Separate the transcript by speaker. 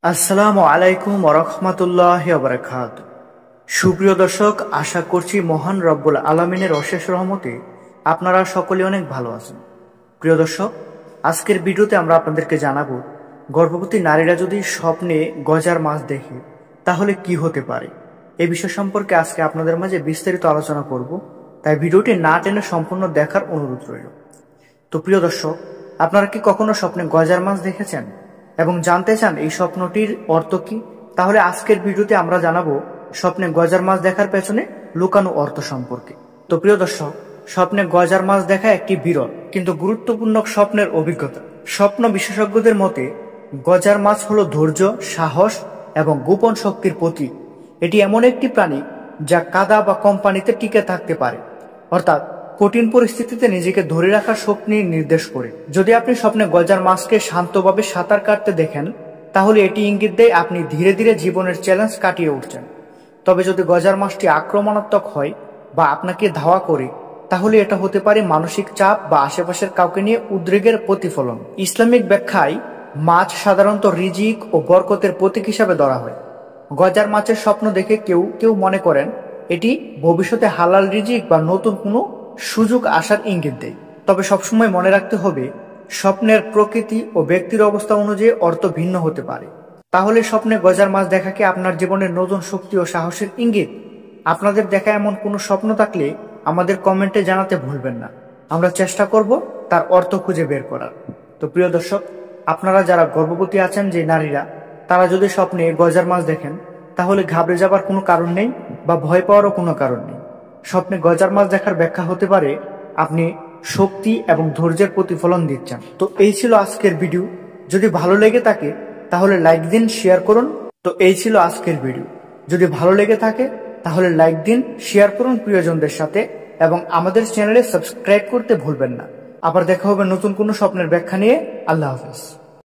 Speaker 1: আসসালামু আলাইকুম ওরহমাতুল্লাহি ওয়া বারাকাতুহু। সুপ্রিয় দর্শক, আশা করছি মহান রব্বুল আলামিনের অশেষ রহমতে আপনারা সকলে অনেক ভালো আছেন। প্রিয় দর্শক, আজকের ভিডিওতে আমরা আপনাদেরকে জানাবো গর্ভবতী নারীরা যদি স্বপ্নে গজার মাছ দেখে তাহলে কি হতে পারে। এই বিষয় সম্পর্কে আজকে আপনাদের মাঝে বিস্তারিত আলোচনা করব, তাই ভিডিওটি না টেনে সম্পূর্ণ দেখার অনুরোধ রইল। তো প্রিয় দর্শক, আপনারা কি কখনো স্বপ্নে গজার মাছ দেখেছেন এবং জানতে চান এই স্বপ্নটির অর্থ কি? তাহলে আজকের ভিডিওতে আমরা জানাবো স্বপ্নে গজার মাছ দেখার পেছনে লুকানো অর্থ সম্পর্কে। তো প্রিয় দর্শক, স্বপ্নে গজার মাছ দেখা একটি বিরল কিন্তু গুরুত্বপূর্ণ স্বপ্নের অভিজ্ঞতা। স্বপ্ন বিশেষজ্ঞদের মতে গজার মাছ হলো ধৈর্য, সাহস এবং গোপন শক্তির প্রতীক। এটি এমন একটি প্রাণী যা কাদা বা কম পানিতে টিকে থাকতে পারে, অর্থাৎ কঠিন পরিস্থিতিতে নিজেকে ধরে রাখার শক্তি নির্দেশ করে। যদি আপনি স্বপ্নে গজার মাছকে শান্তভাবে সাঁতার কাটতে দেখেন, তাহলে এটি ইঙ্গিত দেয় আপনি ধীরে ধীরে জীবনের চ্যালেঞ্জ কাটিয়ে উঠছেন। তবে যদি গজার মাছটি আক্রমণাত্মক হয় বা আপনাকে ধাওয়া করে, তাহলে এটা হতে পারে মানসিক চাপ বা আশেপাশের কাউকে নিয়ে উদ্বেগের প্রতিফলন। ইসলামিক ব্যাখ্যায় মাছ সাধারণত রিজিক ও বরকতের প্রতীক হিসাবে ধরা হয়। গজার মাছের স্বপ্ন দেখে কেউ কেউ মনে করেন এটি ভবিষ্যতে হালাল রিজিক বা নতুন কোনো সুযোগ আসার ইঙ্গিত দেয়। তবে সবসময় মনে রাখতে হবে, স্বপ্নের প্রকৃতি ও ব্যক্তির অবস্থা অনুযায়ী অর্থ ভিন্ন হতে পারে। তাহলে স্বপ্নে গজার মাছ দেখা কি আপনার জীবনের নতুন শক্তি ও সাহসের ইঙ্গিত? আপনাদের দেখা এমন কোনো স্বপ্ন থাকলে আমাদের কমেন্টে জানাতে ভুলবেন না। আমরা চেষ্টা করব তার অর্থ খুঁজে বের করার। তো প্রিয় দর্শক, আপনারা যারা গর্ভবতী আছেন, যে নারীরা, তারা যদি স্বপ্নে গজার মাছ দেখেন, তাহলে ঘাবড়ে যাবার কোনো কারণ নেই বা ভয় পাওয়ারও কোনো কারণ নেই। স্বপ্নে গজার মাছ দেখার ব্যাখ্যা হতে পারে আপনি শক্তি এবং ধৈর্যের প্রতিফলন দিচ্ছেন। তো এই ছিল আজকের ভিডিও। যদি ভালো লেগে থাকে তাহলে লাইক দিন, শেয়ার করুন। তো এই ছিল আজকের ভিডিও। যদি ভালো লেগে থাকে তাহলে লাইক দিন, শেয়ার করুন প্রিয়জনদের সাথে এবং আমাদের চ্যানেলে সাবস্ক্রাইব করতে ভুলবেন না। আবার দেখা হবে নতুন কোনো স্বপ্নের ব্যাখ্যা নিয়ে। আল্লাহ হাফেজ।